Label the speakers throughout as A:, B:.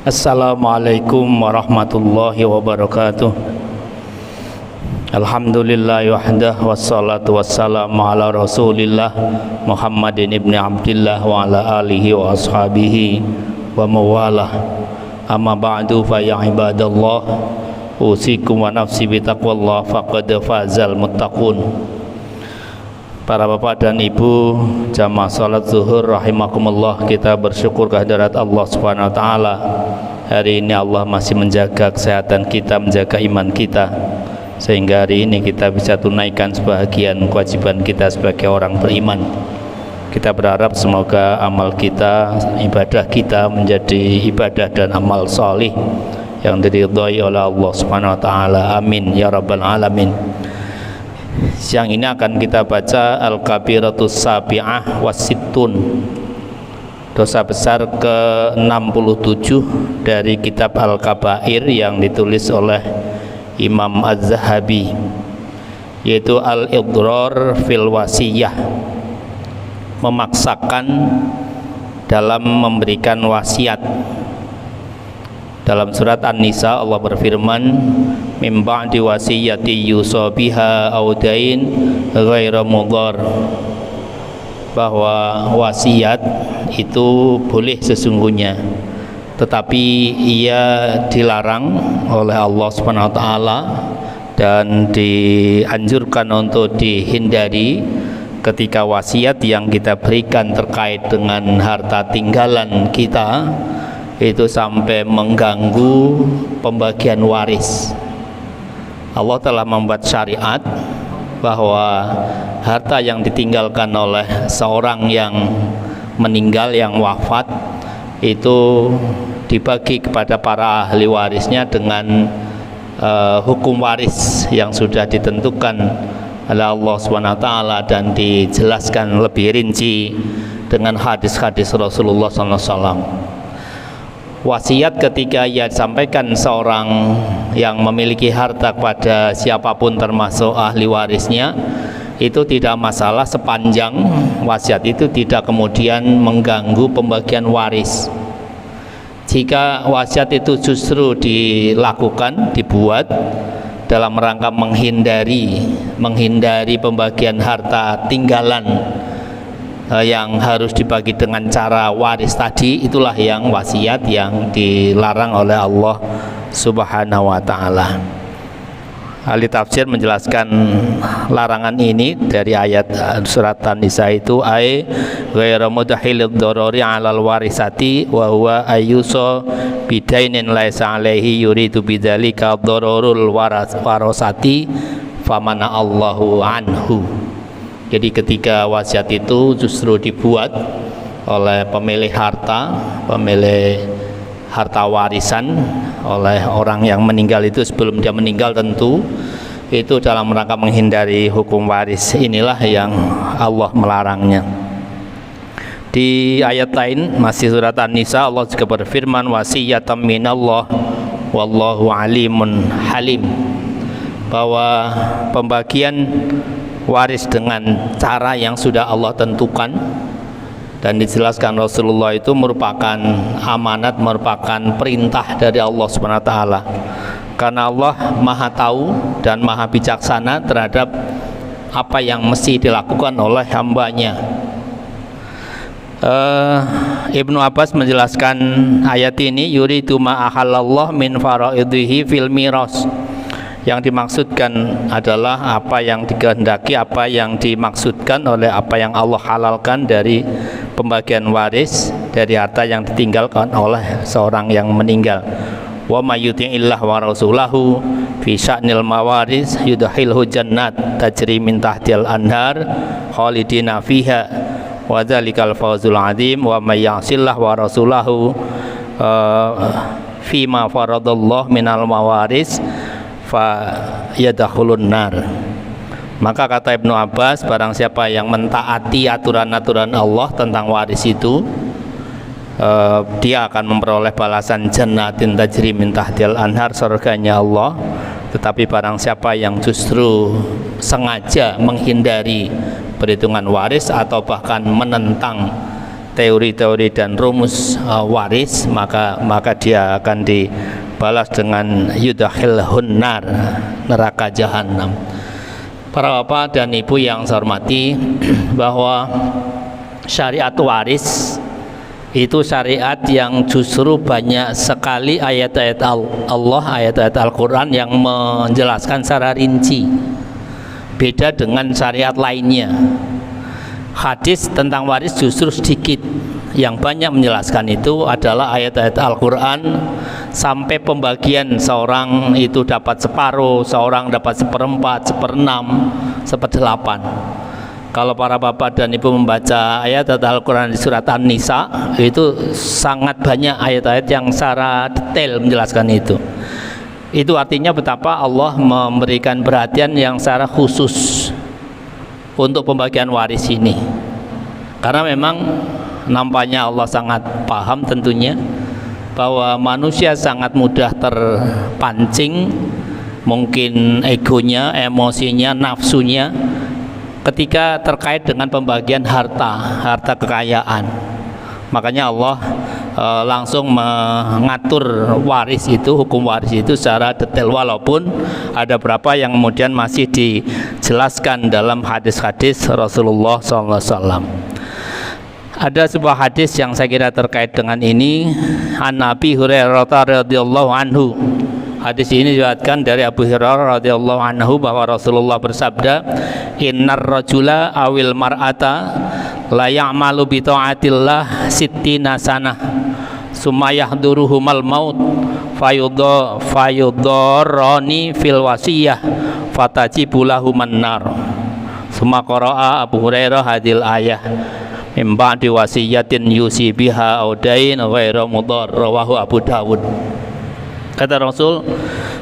A: Assalamualaikum warahmatullahi wabarakatuh. Alhamdulillah wahdah wassalatu wassalamu ala rasulillah Muhammadin ibni Abdillah wa ala alihi wa ashabihi wa mawalah. Amma ba'du fa ya ibadallah, usikum wa nafsi bitaqwallah faqad fazal muttaqun. Para bapak dan ibu jamaah salat zuhur rahimakumullah, kita bersyukur kehadirat Allah Subhanahu wa taala. Hari ini Allah masih menjaga kesehatan kita, menjaga iman kita, sehingga hari ini kita bisa tunaikan sebahagian kewajiban kita sebagai orang beriman. Kita berharap semoga amal kita, ibadah kita menjadi ibadah dan amal salih yang diridhai oleh Allah Subhanahu wa taala. Amin ya rabbal alamin. Siang ini akan kita baca Al-Kabiratus Sabi'ah Wasittun, dosa besar ke-67 dari kitab Al-Kabair yang ditulis oleh Imam Az-Zahabi, yaitu Al-Idrar fil Wasiyah, memaksakan dalam memberikan wasiat. Dalam surat An-Nisa Allah berfirman, mim ba'di wasiyati yusa biha aw dain ghairu mudhar, bahwa wasiat itu boleh sesungguhnya, tetapi ia dilarang oleh Allah Subhanahu wa taala dan dianjurkan untuk dihindari ketika wasiat yang kita berikan terkait dengan harta tinggalan kita itu sampai mengganggu pembagian waris. Allah telah membuat syariat bahwa harta yang ditinggalkan oleh seorang yang meninggal, yang wafat, itu dibagi kepada para ahli warisnya dengan hukum waris yang sudah ditentukan oleh Allah SWT dan dijelaskan lebih rinci dengan hadis-hadis Rasulullah SAW. Wasiat ketika ia disampaikan seorang yang memiliki harta kepada siapapun termasuk ahli warisnya, itu tidak masalah sepanjang wasiat itu tidak kemudian mengganggu pembagian waris. Jika wasiat itu justru dilakukan, dibuat dalam rangka menghindari pembagian harta tinggalan yang harus dibagi dengan cara waris tadi, itulah yang wasiat yang dilarang oleh Allah Subhanahu wa taala. Ahli tafsir menjelaskan larangan ini dari ayat surat An-Nisa itu ghairu mudahilid darari 'alal warisati wa huwa ayyusa bidainin laisa 'alaihi yuridu bidzalika dararul warasati famana Allahu anhu. Jadi ketika wasiat itu justru dibuat oleh pemilik harta warisan, oleh orang yang meninggal itu sebelum dia meninggal tentu, itu dalam rangka menghindari hukum waris, inilah yang Allah melarangnya. Di ayat lain masih surat An-Nisa Allah juga berfirman, wasiyatan minallah wallahu alimun halim, bahwa pembagian waris dengan cara yang sudah Allah tentukan dan dijelaskan Rasulullah itu merupakan amanat, merupakan perintah dari Allah Subhanahu wa taala, karena Allah Maha tahu dan Maha bijaksana terhadap apa yang mesti dilakukan oleh hambanya. Ibnu Abbas menjelaskan ayat ini, yuridu ma ahallallah min faraidihi fil miras, yang dimaksudkan adalah apa yang dikehendaki, apa yang dimaksudkan oleh apa yang Allah halalkan dari pembagian waris dari harta yang ditinggalkan oleh seorang yang meninggal. Wa may yuti'illah wa rasulahu fi sya'nil mawaris yudkhilhu jannat tajri min tahtihal anhar khalidina fiha wa dzalikal fawzul adzim wa may ya'sillah wa rasulahu fima faradallahu minal mawaris fa yadkhulun nar. Maka kata Ibnu Abbas, barang siapa yang mentaati aturan-aturan Allah tentang waris itu, dia akan memperoleh balasan jannatin tajri min tahtihal anhar, surganya Allah. Tetapi barang siapa yang justru sengaja menghindari perhitungan waris atau bahkan menentang teori-teori dan rumus waris, maka dia akan dibalas dengan yudkhilhun nar, neraka jahanam. Para bapak dan ibu yang saya hormati, bahwa syariat waris itu syariat yang justru banyak sekali ayat-ayat Allah, ayat-ayat Al-Quran yang menjelaskan secara rinci. Beda dengan syariat lainnya. Hadis tentang waris justru sedikit. Yang banyak menjelaskan itu adalah ayat-ayat Al-Quran, sampai pembagian seorang itu dapat separuh, seorang dapat seperempat, seperenam, seperdelapan. Kalau para bapak dan ibu membaca ayat Al-Quran di surat An-Nisa, itu sangat banyak ayat-ayat yang secara detail menjelaskan itu. Itu artinya betapa Allah memberikan perhatian yang secara khusus untuk pembagian waris ini. Karena memang nampaknya Allah sangat paham tentunya bahwa manusia sangat mudah terpancing, mungkin egonya, emosinya, nafsunya, ketika terkait dengan pembagian harta kekayaan. Makanya Allah langsung mengatur waris itu, hukum waris itu secara detail, walaupun ada beberapa yang kemudian masih dijelaskan dalam hadis-hadis Rasulullah SAW. Ada sebuah hadis yang saya kira terkait dengan ini, an Nabi Hurairah radhiyallahu anhu. Hadis ini diriwayatkan dari Abu Hurairah radhiyallahu anhu bahwa Rasulullah bersabda, innar rajula awil mar'ata la ya'malu bi ta'atillah sittina sanah summa yahduruhumal maut fayudharrani fil wasiyah fatajibu lahuman nar. Summa qara'a Abu Hurairah hadil ayah min ba'di wasiyatin yusi biha audain ghairu mudhar, rawahu Abu Dawud. Kata Rasul,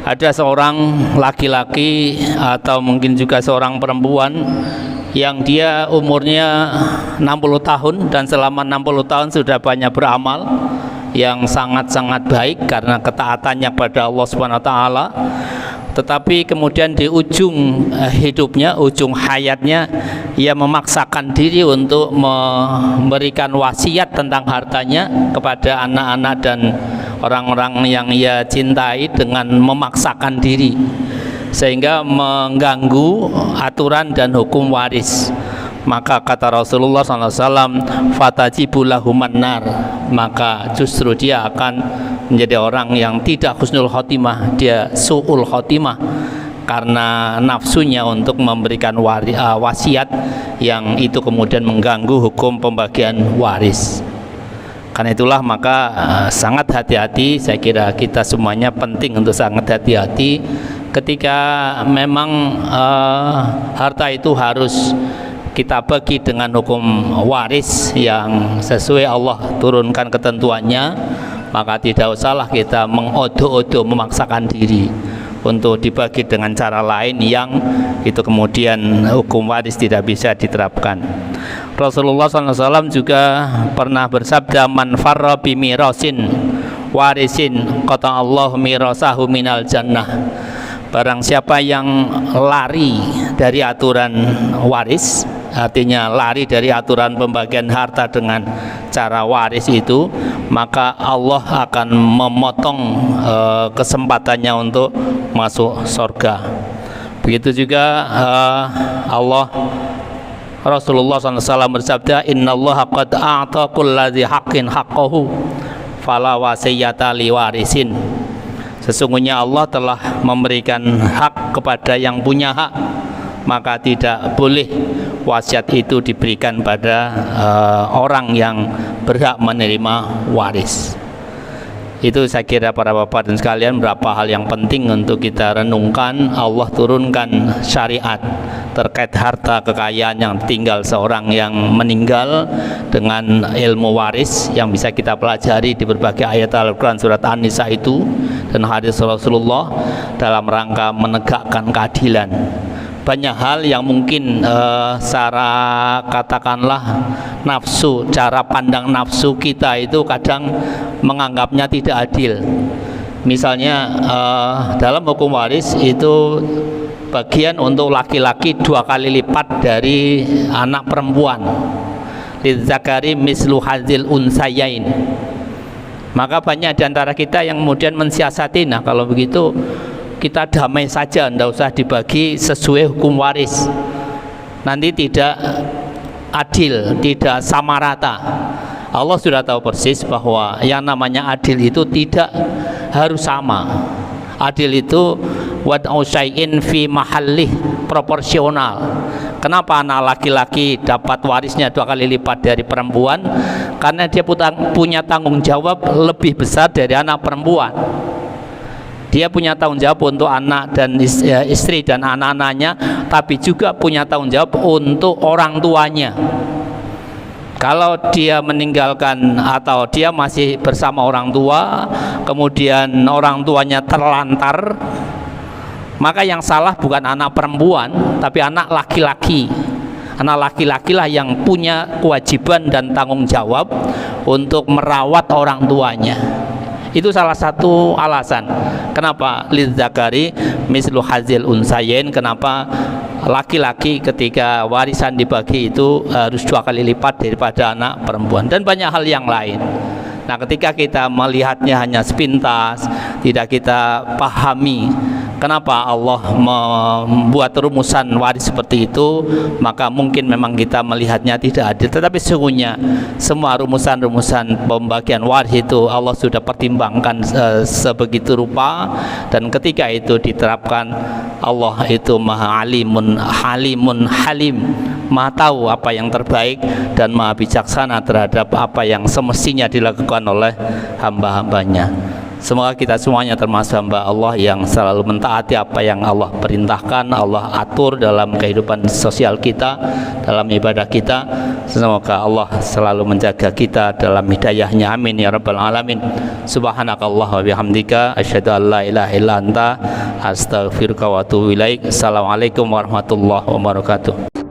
A: ada seorang laki-laki atau mungkin juga seorang perempuan yang dia umurnya 60 tahun dan selama 60 tahun sudah banyak beramal yang sangat-sangat baik karena ketaatannya pada Allah Subhanahu wa taala. Tetapi kemudian di ujung hidupnya, ujung hayatnya, ia memaksakan diri untuk memberikan wasiat tentang hartanya kepada anak-anak dan orang-orang yang ia cintai dengan memaksakan diri, sehingga mengganggu aturan dan hukum waris. Maka kata Rasulullah SAW, fatajibu lahuman nar, maka justru dia akan menjadi orang yang tidak husnul khotimah, dia su'ul khotimah karena nafsunya untuk memberikan wasiat yang itu kemudian mengganggu hukum pembagian waris. Karena itulah maka sangat hati-hati, saya kira kita semuanya penting untuk sangat hati-hati ketika memang harta itu harus kita bagi dengan hukum waris yang sesuai Allah turunkan ketentuannya. Maka tidak usahlah kita mengodo-odo, memaksakan diri untuk dibagi dengan cara lain yang itu kemudian hukum waris tidak bisa diterapkan. Rasulullah SAW juga pernah bersabda, man farra bi mirasin warisin qata Allah mirasahu minal jannah. Barang siapa yang lari dari aturan waris, artinya lari dari aturan pembagian harta dengan cara waris itu, maka Allah akan memotong kesempatannya untuk masuk surga. Begitu juga Rasulullah SAW bersabda, innallaha qad a'ta kulladzi haqqin haqqahu fala wasiyata liwarisin. Sesungguhnya Allah telah memberikan hak kepada yang punya hak, maka tidak boleh wasiat itu diberikan pada orang yang berhak menerima waris. Itu saya kira para bapak dan sekalian beberapa hal yang penting untuk kita renungkan. Allah turunkan syariat terkait harta kekayaan yang tinggal seorang yang meninggal dengan ilmu waris yang bisa kita pelajari di berbagai ayat Al-Quran surat An-Nisa itu dan hadis Rasulullah dalam rangka menegakkan keadilan. Banyak hal yang mungkin secara katakanlah nafsu, cara pandang nafsu kita itu kadang menganggapnya tidak adil. Misalnya dalam hukum waris itu bagian untuk laki-laki 2 kali lipat dari anak perempuan. lidzakari mislu hadzil unsayain. Maka banyak di antara kita yang kemudian mensiasati, nah kalau begitu kita damai saja, tidak usah dibagi sesuai hukum waris, nanti tidak adil, tidak sama rata. Allah sudah tahu persis bahwa yang namanya adil itu tidak harus sama. Adil itu wad'u syai'in fi mahallih, proporsional. Kenapa anak laki-laki dapat warisnya 2 kali lipat dari perempuan? Karena dia punya tanggung jawab lebih besar dari anak perempuan. Dia punya tanggung jawab untuk anak dan istri dan anak-anaknya, tapi juga punya tanggung jawab untuk orang tuanya. Kalau dia meninggalkan atau dia masih bersama orang tua, kemudian orang tuanya terlantar, maka yang salah bukan anak perempuan, tapi anak laki-laki. Anak laki-laki lah yang punya kewajiban dan tanggung jawab untuk merawat orang tuanya. Itu salah satu alasan kenapa lidzakari mislu hadzil unsayain, kenapa laki-laki ketika warisan dibagi itu harus 2 kali lipat daripada anak perempuan, dan banyak hal yang lain. Nah, ketika kita melihatnya hanya sepintas, tidak kita pahami kenapa Allah membuat rumusan waris seperti itu, maka mungkin memang kita melihatnya tidak adil. Tetapi sesungguhnya semua rumusan-rumusan pembagian waris itu Allah sudah pertimbangkan sebegitu rupa, dan ketika itu diterapkan, Allah itu maha alimun halimun halim, maha tahu apa yang terbaik dan maha bijaksana terhadap apa yang semestinya dilakukan oleh hamba-hambanya. Semoga kita semuanya termasuk hamba Allah yang selalu mentaati apa yang Allah perintahkan, Allah atur dalam kehidupan sosial kita, dalam ibadah kita. Semoga Allah selalu menjaga kita dalam hidayahnya, amin ya rabbal alamin. Subhanakallah wa bihamdika asyhadu an la ilaha illa anta astaghfiruka wa atubu ilaik. Assalamualaikum warahmatullahi wabarakatuh.